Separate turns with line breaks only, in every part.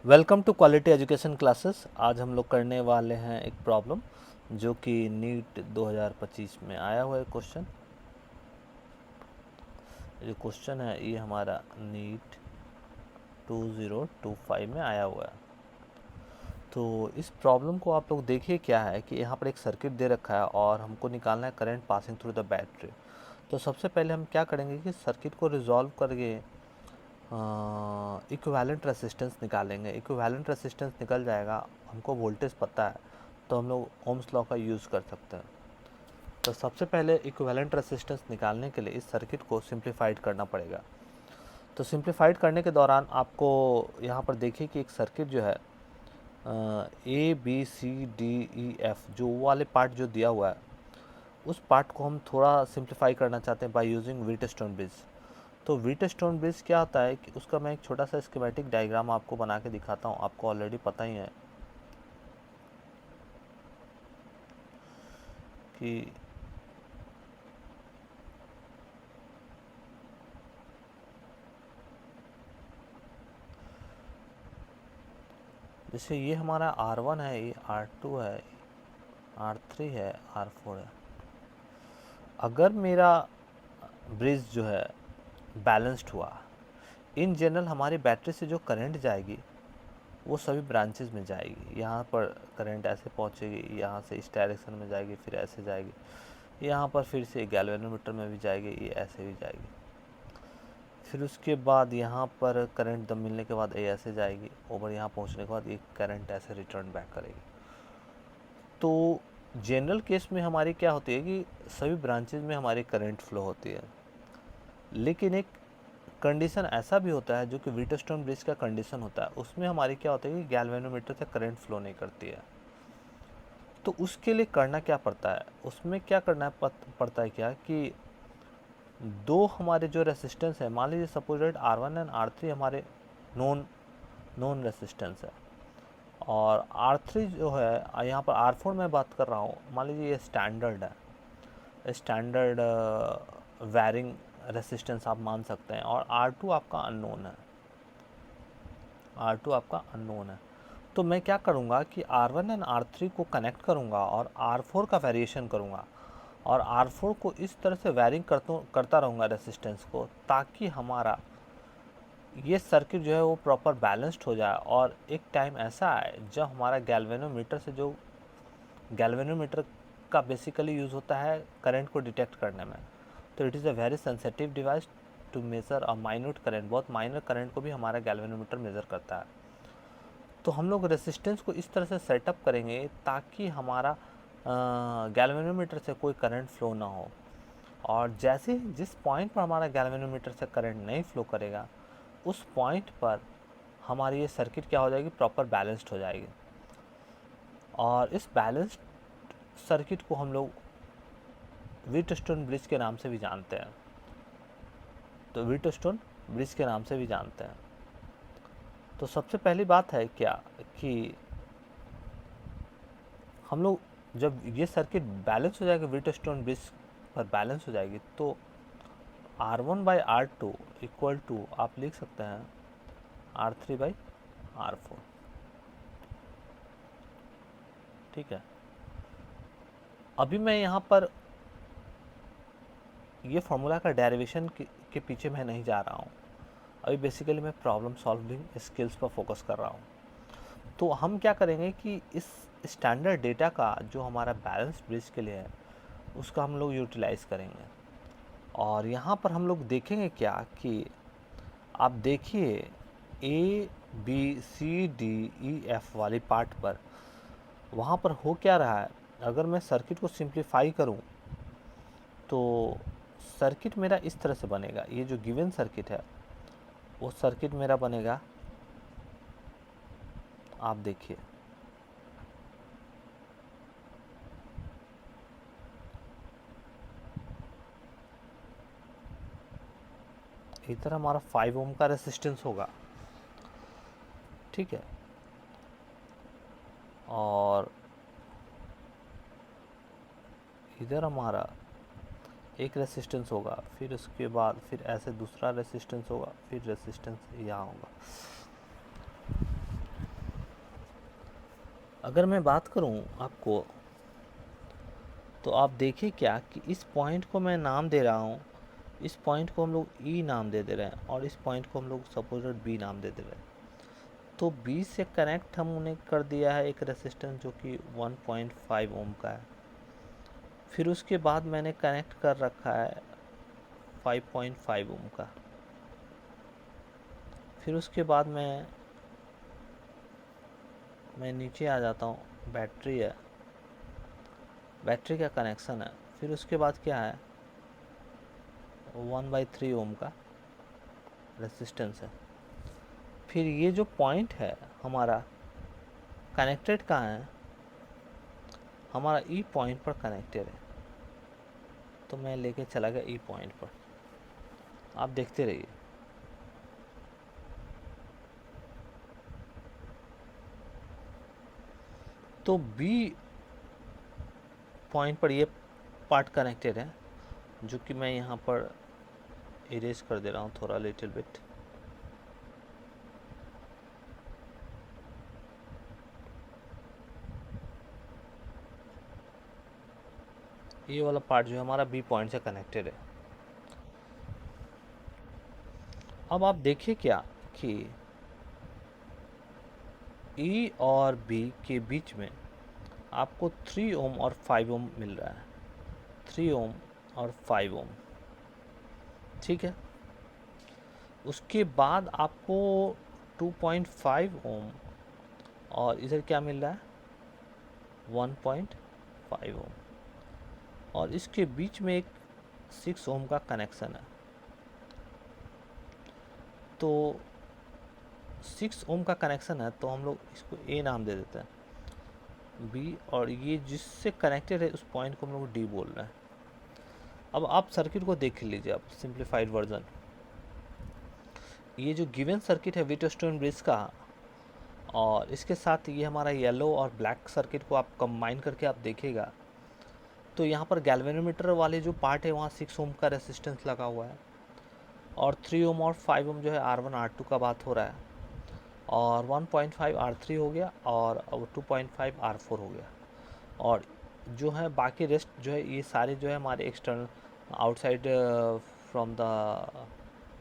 Welcome to quality education classes. आज हम लोग करने वाले हैं एक प्रॉब्लम जो कि नीट 2025 में आया हुआ है क्वेश्चन। जो क्वेश्चन है ये हमारा नीट 2025 में आया हुआ है। तो इस प्रॉब्लम को आप लोग देखिए, क्या है कि यहाँ पर एक सर्किट दे रखा है और हमको निकालना है current passing through the battery. तो सबसे पहले हम क्या करेंगे कि सर्किट को रिजॉल्व करके इक्विवेलेंट रेसिस्टेंस निकालेंगे। इक्विवेलेंट रेसिस्टेंस निकल जाएगा, हमको वोल्टेज पता है तो हम लोग ओम्स लॉ का यूज़ कर सकते हैं। तो सबसे पहले इक्विवेलेंट रेसिस्टेंस निकालने के लिए इस सर्किट को सिंप्लीफाइड करना पड़ेगा। तो सिंप्लीफाइड करने के दौरान आपको यहाँ पर देखिए कि एक सर्किट जो है A B C D E F जो वाले पार्ट जो दिया हुआ है उस पार्ट को हम थोड़ा सिंप्लीफाई करना चाहते हैं बाय यूजिंग व्हीटस्टोन ब्रिज। तो व्हीटस्टोन ब्रिज क्या होता है कि उसका मैं एक छोटा सा स्कीमेटिक डायग्राम आपको बना के दिखाता हूँ। आपको ऑलरेडी पता ही है कि जैसे ये हमारा R1 है, ये R2 है, R3 है, R4 है। अगर मेरा ब्रिज जो है बैलेंस्ड हुआ, इन जनरल हमारी बैटरी से जो करंट जाएगी वो सभी ब्रांचेस में जाएगी। यहाँ पर करंट ऐसे पहुँचेगी, यहाँ से इस डायरेक्शन में जाएगी, फिर ऐसे जाएगी, यहाँ पर फिर से गैल्वेनोमीटर में भी जाएगी, ये ऐसे भी जाएगी। फिर उसके बाद यहाँ पर करंट दम मिलने के बाद ये ऐसे जाएगी, ओवर यहाँ पहुँचने के बाद ये करंट ऐसे रिटर्न बैक करेगी। तो जनरल केस में हमारी क्या होती है कि सभी ब्रांचेज में हमारी करंट फ्लो होती है। लेकिन एक कंडीशन ऐसा भी होता है जो कि व्हीटस्टोन ब्रिज का कंडीशन होता है, उसमें हमारी क्या होता है कि गैल्वेनोमीटर से करंट फ्लो नहीं करती है। तो उसके लिए करना क्या पड़ता है, उसमें क्या करना पड़ता है क्या कि दो हमारे जो रेसिस्टेंस है, मान लीजिए सपोजेड R1 एंड R3 हमारे नॉन रेसिस्टेंस है, और R3 जो है यहाँ पर R4 में बात कर रहा हूँ, मान लीजिए ये स्टैंडर्ड है, स्टैंडर्ड वैरिंग रेसिस्टेंस आप मान सकते हैं, और R2 आपका अननोन है, R2 आपका अननोन है। तो मैं क्या करूँगा कि R1 एंड R3 को कनेक्ट करूँगा और R4 का वेरिएशन करूँगा, और R4 को इस तरह से वैरिंग करता रहूँगा रेसिस्टेंस को, ताकि हमारा ये सर्किट जो है वो प्रॉपर बैलेंस्ड हो जाए। और एक टाइम ऐसा आए जब हमारा गैल्वेनोमीटर से जो गैल्वेनोमीटर का बेसिकली यूज़ होता है करंट को डिटेक्ट करने में, तो it is a very sensitive device to measure a minute current. बहुत माइनर करंट को भी हमारा गैल्वेनोमीटर मेज़र करता है। तो हम लोग रेसिस्टेंस को इस तरह से सेटअप करेंगे ताकि हमारा गैल्वेनोमीटर से कोई करंट फ्लो ना हो, और जैसे जिस पॉइंट पर हमारा गैल्वेनोमीटर से करंट नहीं फ्लो करेगा उस पॉइंट पर हमारी ये सर्किट क्या हो जाएगी, प्रॉपर बैलेंस्ड हो जाएगी। और इस बैलेंस्ड सर्किट को हम लोग व्हीटस्टोन ब्रिज के नाम से भी जानते हैं। तो व्हीटस्टोन ब्रिज के नाम से भी जानते हैं। तो सबसे पहली बात है क्या कि हम लोग जब ये सर्किट बैलेंस हो जाएगा, व्हीटस्टोन ब्रिज पर बैलेंस हो जाएगी, तो R1/R2 इक्वल टू आप लिख सकते हैं R3/R4। ठीक है, अभी मैं यहाँ पर ये फॉर्मूला का डेरिवेशन के पीछे मैं नहीं जा रहा हूँ। अभी बेसिकली मैं प्रॉब्लम सॉल्विंग स्किल्स पर फोकस कर रहा हूँ। तो हम क्या करेंगे कि इस स्टैंडर्ड डेटा का जो हमारा बैलेंस ब्रिज के लिए है उसका हम लोग यूटिलाइज़ करेंगे। और यहाँ पर हम लोग देखेंगे क्या कि आप देखिए A B C D E F वाली पार्ट पर वहाँ पर हो क्या रहा है। अगर मैं सर्किट को सिंप्लीफाई करूँ तो सर्किट मेरा इस तरह से बनेगा। ये जो गिवन सर्किट है वो सर्किट मेरा बनेगा, आप देखिए इधर हमारा 5 ओम का रेसिस्टेंस होगा, ठीक है, और इधर हमारा एक रेसिस्टेंस होगा, फिर उसके बाद फिर ऐसे दूसरा रेसिस्टेंस होगा, फिर रेसिस्टेंस यहाँ होगा। अगर मैं बात करूं आपको, तो आप देखिए क्या कि इस पॉइंट को मैं नाम दे रहा हूं, इस पॉइंट को हम लोग ई नाम दे दे रहे हैं और इस पॉइंट को हम लोग सपोज बी नाम दे दे रहे हैं। तो बी से कनेक्ट हमने कर दिया है एक रेसिस्टेंस जो कि 1.5 ओम का है। फिर उसके बाद मैंने कनेक्ट कर रखा है 5.5 ओम का। फिर उसके बाद मैं नीचे आ जाता हूँ, बैटरी है, बैटरी का कनेक्शन है। फिर उसके बाद क्या है, 1/3 ओम का रेसिस्टेंस है। फिर ये जो पॉइंट है हमारा कनेक्टेड कहाँ है, हमारा ई पॉइंट पर कनेक्टेड है। तो मैं लेके चला गया ई पॉइंट पर, आप देखते रहिए। तो बी पॉइंट पर ये पार्ट कनेक्टेड है, जो कि मैं यहाँ पर इरेज कर दे रहा हूँ थोड़ा लिटिल बिट। ये वाला पार्ट जो है हमारा बी पॉइंट से कनेक्टेड है। अब आप देखिए क्या कि ई और बी के बीच में आपको 3 ओम और 5 ओम मिल रहा है, 3 ओम और 5 ओम, ठीक है। उसके बाद आपको 2.5 ओम और इधर क्या मिल रहा है, 1.5 ओम, और इसके बीच में एक 6 ओम का कनेक्शन है। तो 6 ओम का कनेक्शन है, तो हम लोग इसको ए नाम दे देते हैं, बी, और ये जिससे कनेक्टेड है उस पॉइंट को हम लोग डी बोल रहे हैं। अब आप सर्किट को देख लीजिए, आप सिंप्लीफाइड वर्जन। ये जो गिवन सर्किट है व्हीटस्टोन ब्रिज का, और इसके साथ ये हमारा येलो और ब्लैक सर्किट को आप कंबाइन करके आप देखिएगा, तो यहाँ पर गैल्वेनोमीटर वाले जो पार्ट है वहाँ 6 ओम का रेसिस्टेंस लगा हुआ है, और 3 ओम और 5 ओम जो है R1 R2 का बात हो रहा है, और 1.5 R3 हो गया, और 2.5 R4 हो गया। और जो है बाकी रेस्ट जो है ये सारे जो है हमारे external outside from the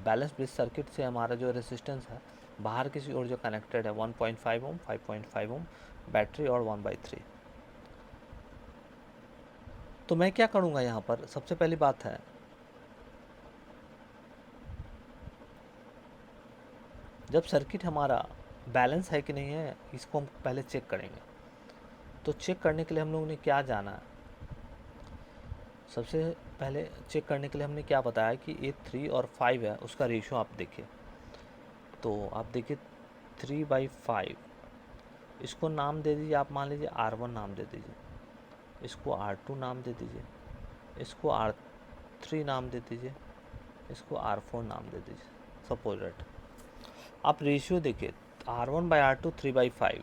balance bridge circuit से हमारा जो रेसिस्टेंस है बाहर किसी और जो कनेक्टेड है 1.5 ओम, 5.5 ओम, बैटरी और 1/3। तो मैं क्या करूँगा यहाँ पर, सबसे पहली बात है जब सर्किट हमारा बैलेंस है कि नहीं है इसको हम पहले चेक करेंगे। तो चेक करने के लिए हम लोगों ने क्या जाना है, सबसे पहले चेक करने के लिए हमने क्या बताया कि ये 3 और 5 है, उसका रेशियो आप देखिए। तो आप देखिए 3/5, इसको नाम दे दीजिए, आप मान लीजिए R1 नाम दे दीजिए, इसको R2 नाम दे दीजिए, इसको R3 नाम दे दीजिए, इसको R4 नाम दे दीजिए, सपोज दैट। आप रेशियो देखिए, R1/R2 3/5,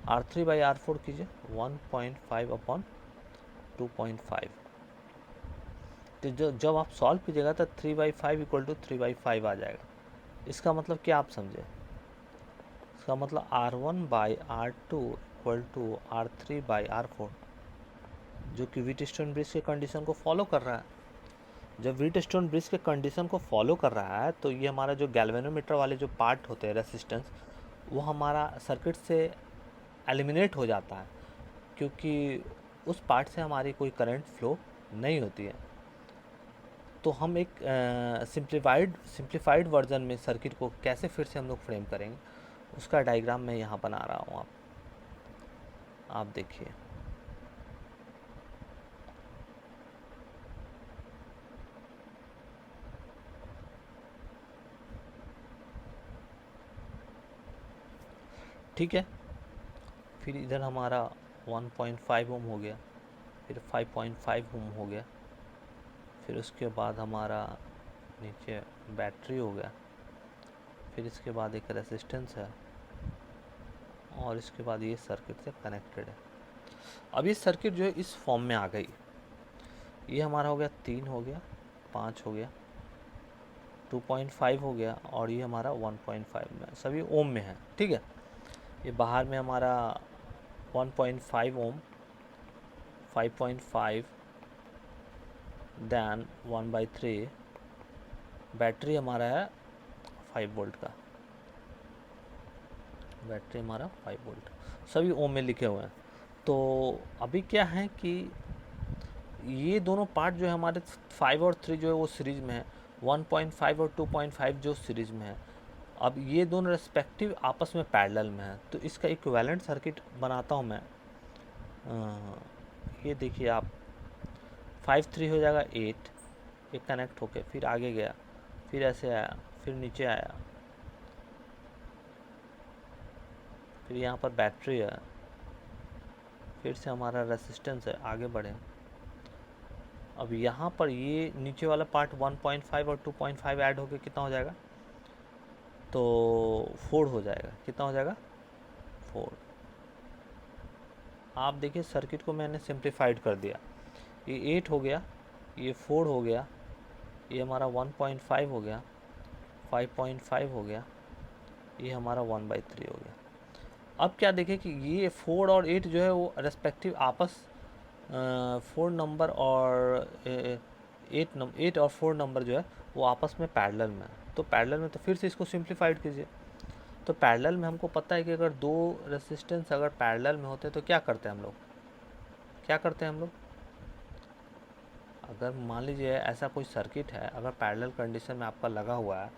R3/R4 कीजिए 1.5/2.5। तो जब आप सॉल्व कीजिएगा तो 3/5 इक्वल टू 3/5 आ जाएगा। इसका मतलब क्या आप समझे, इसका मतलब R1/R2 इक्वल टू R3/R4, जो कि व्हीटस्टोन ब्रिज के कंडीशन को फॉलो कर रहा है। जब व्हीटस्टोन ब्रिज के कंडीशन को फॉलो कर रहा है तो ये हमारा जो गैल्वेनोमीटर वाले जो पार्ट होते हैं रेसिस्टेंस, वो हमारा सर्किट से एलिमिनेट हो जाता है, क्योंकि उस पार्ट से हमारी कोई करंट फ्लो नहीं होती है। तो हम एक सिंप्लीफाइड वर्जन में सर्किट को कैसे फिर से हम लोग फ्रेम करेंगे, उसका डायग्राम मैं यहाँ बना रहा हूँ। आप देखिए, ठीक है। फिर इधर हमारा 1.5 ओम हो गया, फिर 5.5 ओम हो गया, फिर उसके बाद हमारा नीचे बैटरी हो गया, फिर इसके बाद एक रेसिस्टेंस है, और इसके बाद ये सर्किट से कनेक्टेड है। अब ये सर्किट जो है इस फॉर्म में आ गई। ये हमारा हो गया 3 हो गया, 5 हो गया, 2.5 हो गया, और ये हमारा 1.5 में, सभी ओम में है, ठीक है। ये बाहर में हमारा 1.5 ओम, 5.5 देन 1/3। बैटरी हमारा है 5 वोल्ट का, बैटरी हमारा 5 वोल्ट, सभी ओम में लिखे हुए हैं। तो अभी क्या है कि ये दोनों पार्ट जो है हमारे 5 और 3 जो है वो सीरीज में है, 1.5 और 2.5 जो सीरीज में है। अब ये दोनों रेस्पेक्टिव आपस में पैरेलल में है, तो इसका इक्विवेलेंट सर्किट बनाता हूँ मैं। ये देखिए आप, 5 3 हो जाएगा 8, ये कनेक्ट होके फिर आगे गया, फिर ऐसे आया, फिर नीचे आया, फिर यहाँ पर बैटरी है, फिर से हमारा रेसिस्टेंस है, आगे बढ़े। अब यहाँ पर ये नीचे वाला पार्ट 1.5 और 2.5 ऐड होके कितना हो जाएगा, तो 4 हो जाएगा। कितना हो जाएगा, 4। आप देखिए सर्किट को मैंने सिंप्लीफाइड कर दिया, ये 8 हो गया, ये 4 हो गया, ये हमारा 1.5 हो गया, 5.5 हो गया, ये हमारा 1/3 हो गया। अब क्या देखें कि ये 4 और 8 जो है वो रेस्पेक्टिव आपस 4 नंबर और 8 और 4 नंबर जो है वो आपस में पैरेलल में है। तो पैरेलल में, तो फिर से इसको सिंप्लीफाइड कीजिए। तो पैरेलल में हमको पता है कि अगर दो रेसिस्टेंस अगर पैरेलल में होते हैं तो क्या करते हैं हम लोग, क्या करते हैं हम लोग, अगर मान लीजिए ऐसा कोई सर्किट है, अगर पैरेलल कंडीशन में आपका लगा हुआ है,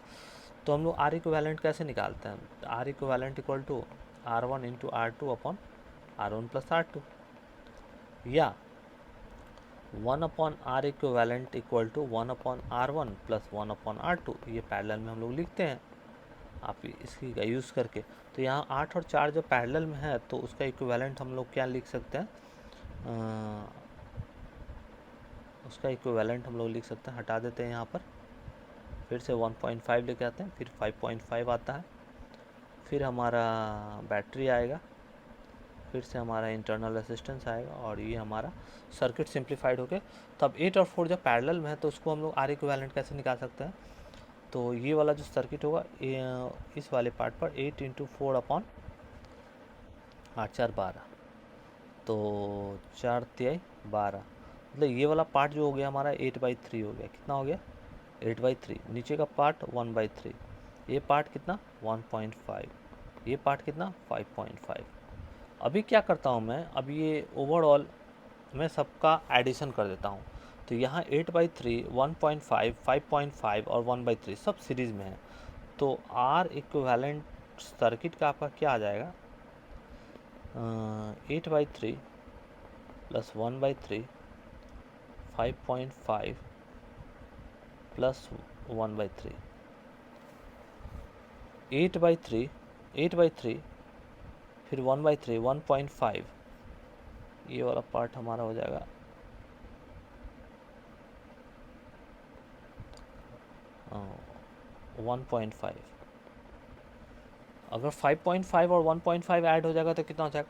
तो हम लोग आर इक्विवेलेंट कैसे निकालते हैं, R equivalent equal to R1 into R2 upon R1 plus R2, या 1 upon R equivalent equal to 1 upon R1 plus 1 upon R2, ये पैरेलल में हम लोग लिखते हैं आप इसकी का यूज़ करके। तो यहाँ 8 और 4 जब पैरेलल में है तो उसका इक्विवेलेंट हम लोग क्या लिख सकते हैं, उसका इक्विवेलेंट हम लोग लिख सकते हैं, हटा देते हैं यहाँ पर, फिर से 1.5 लेके आते हैं, फिर 5.5 आता है, फिर हमारा बैटरी आएगा, फिर से हमारा इंटरनल रेसिस्टेंस आएगा, और ये हमारा सर्किट सिंप्लीफाइड होके। तो अब 8 और 4 जब पैरेलल में है तो उसको हम लोग आर इक्विवेलेंट कैसे निकाल सकते हैं, तो ये वाला जो सर्किट होगा इस वाले पार्ट पर 8 इंटू 4 अपॉन 8 4 12, तो 4 3 12, मतलब ये वाला पार्ट जो हो गया हमारा 8/3 हो गया। कितना हो गया, 8/3। नीचे का पार्ट 1/3, ये पार्ट कितना 1.5, ये पार्ट कितना 5.5। अभी क्या करता हूँ मैं, अभी ये ओवरऑल मैं सबका एडिशन कर देता हूँ। तो यहाँ 8/3, 1.5, 5.5 और 1/3 सब सीरीज़ में है। तो आर इक्विवेलेंट सर्किट का आपका क्या आ जाएगा, 8/3 प्लस 1/3, 5.5 प्लस 1/3, 8/3, फिर 1/3, 1.5, ये वाला पार्ट हमारा हो जाएगा 1.5। अगर 5.5 और 1.5 ऐड हो जाएगा तो कितना हो जाएगा,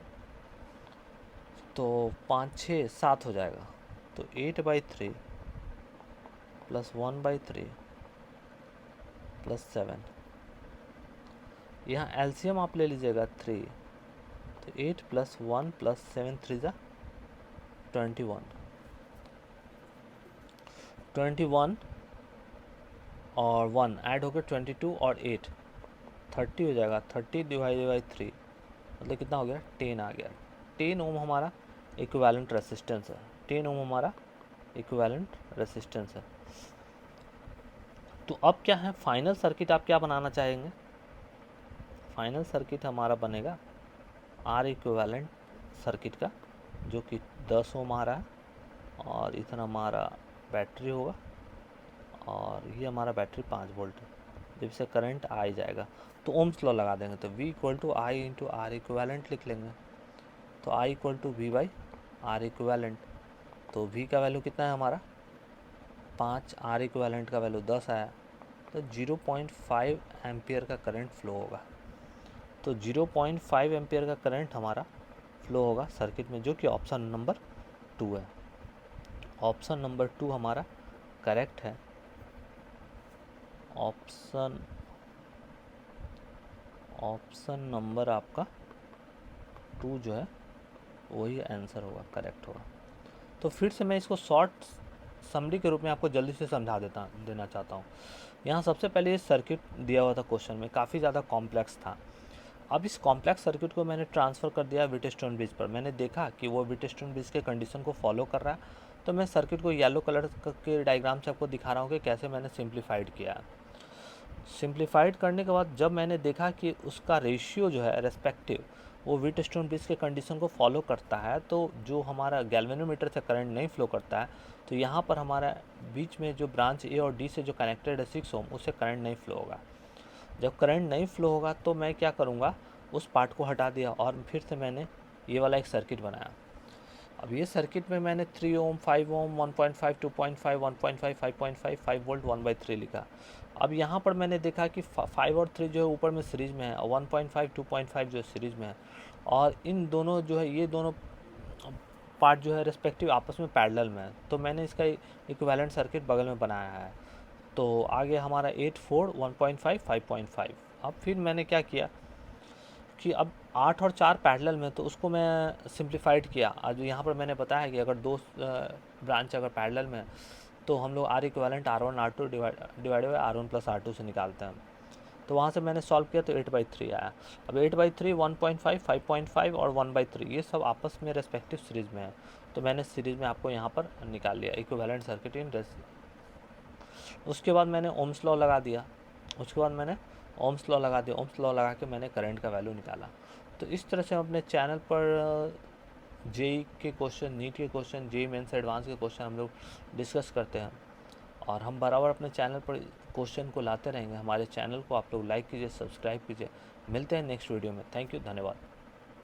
तो 5 6 7 हो जाएगा। तो 8/3 प्लस 1/3 प्लस 7, यहाँ एलसीएम आप ले लीजिएगा 3, तो 8 प्लस 1 प्लस 7 3 जा 21, 21 और 1 ऐड होकर 22 और 8 30 हो जाएगा। 30 डिवाइडेड बाई 3 मतलब कितना हो गया, 10 आ गया। 10 ओम हमारा इक्विवेलेंट रेसिस्टेंस है, 10 ओम हमारा इक्विवेलेंट रेसिस्टेंस है। तो अब क्या है, फाइनल सर्किट आप क्या बनाना चाहेंगे, फाइनल सर्किट हमारा बनेगा आर इक्विवेलेंट सर्किट का, जो कि 10 ओम आ रहा है, और इतना हमारा बैटरी होगा, और ये हमारा बैटरी 5 वोल्ट है। जब से करंट आ ही जाएगा तो ओम्स लॉ लगा देंगे, तो V equal to I into R equivalent लिख लेंगे। तो I equal to V by R equivalent, तो V का वैल्यू कितना है हमारा 5, आर इक्विवेलेंट का वैल्यू 10 आया, तो 0.5 एम्पियर का करंट फ्लो होगा। तो 0.5 एम्पियर का करंट हमारा फ्लो होगा सर्किट में, जो कि ऑप्शन नंबर 2 है। ऑप्शन नंबर 2 हमारा करेक्ट है। ऑप्शन नंबर आपका 2 जो है वही आंसर होगा, करेक्ट होगा। तो फिर से मैं इसको शॉर्ट समरी के रूप में आपको जल्दी से समझा देना चाहता हूँ। यहाँ सबसे पहले ये सर्किट दिया हुआ था क्वेश्चन में, काफ़ी ज़्यादा कॉम्प्लेक्स था। अब इस कॉम्प्लेक्स सर्किट को मैंने ट्रांसफ़र कर दिया व्हीटस्टोन ब्रिज पर। मैंने देखा कि वो व्हीटस्टोन ब्रिज के कंडीशन को फॉलो कर रहा है, तो मैं सर्किट को येलो कलर के डायग्राम से आपको दिखा रहा हूँ कि कैसे मैंने सिंप्लीफाइड किया। सिंप्लीफाइड करने के बाद जब मैंने देखा कि उसका रेशियो जो है रेस्पेक्टिव वो व्हीटस्टोन ब्रिज के कंडीशन को फॉलो करता है, तो जो हमारा गैल्वेनोमीटर से करंट नहीं फ्लो करता है, तो यहाँ पर हमारा बीच में जो ब्रांच ए और डी से जो कनेक्टेड है 6 ओम, उससे करंट नहीं फ्लो होगा। जब करंट नहीं फ्लो होगा तो मैं क्या करूँगा, उस पार्ट को हटा दिया और फिर से मैंने ये वाला एक सर्किट बनाया। अब ये सर्किट में मैंने 3 ओम, 5 ओम, 1.5, 2.5, 1.5, 5.5, 5 वोल्ट, 1/3 लिखा। अब यहाँ पर मैंने देखा कि 5 और 3 जो है ऊपर में सीरीज में है, और 1.5, 2.5 जो है सीरीज में है, और इन दोनों जो है ये दोनों पार्ट जो है रिस्पेक्टिव आपस में पैरेलल में है, तो मैंने इसका इक्विवेलेंट सर्किट बगल में बनाया है। तो आगे हमारा 8, 4, 1.5, 5.5। अब फिर मैंने क्या किया कि अब 8 और 4 पैरेलल में, तो उसको मैं सिंप्लीफाइड किया। आज यहाँ पर मैंने बताया कि अगर दो ब्रांच अगर पैरेलल में है, तो हम लोग R equivalent R1 R2 divide by R1 plus R2 से निकालते हैं। तो वहाँ से मैंने सॉल्व किया तो 8/3 आया। अब 8/3, 1.5, 5.5 और 1/3 ये सब आपस में रेस्पेक्टिव सीरीज़ में है, तो मैंने सीरीज़ में आपको यहाँ पर निकाल लिया इक्विवेलेंट सर्किट इन उसके बाद मैंने ओम्स लॉ लगा दिया। उसके बाद मैंने ओम्स लॉ लगा दिया। ओम्स लॉ लगा के मैंने करंट का वैल्यू निकाला। तो इस तरह से हम अपने चैनल पर जेई के क्वेश्चन, नीट के क्वेश्चन, जेई मेंस एडवांस के क्वेश्चन हम लोग डिस्कस करते हैं, और हम बराबर अपने चैनल पर क्वेश्चन को लाते रहेंगे। हमारे चैनल को आप लोग लाइक कीजिए, सब्सक्राइब कीजिए। मिलते हैं नेक्स्ट वीडियो में। थैंक यू, धन्यवाद।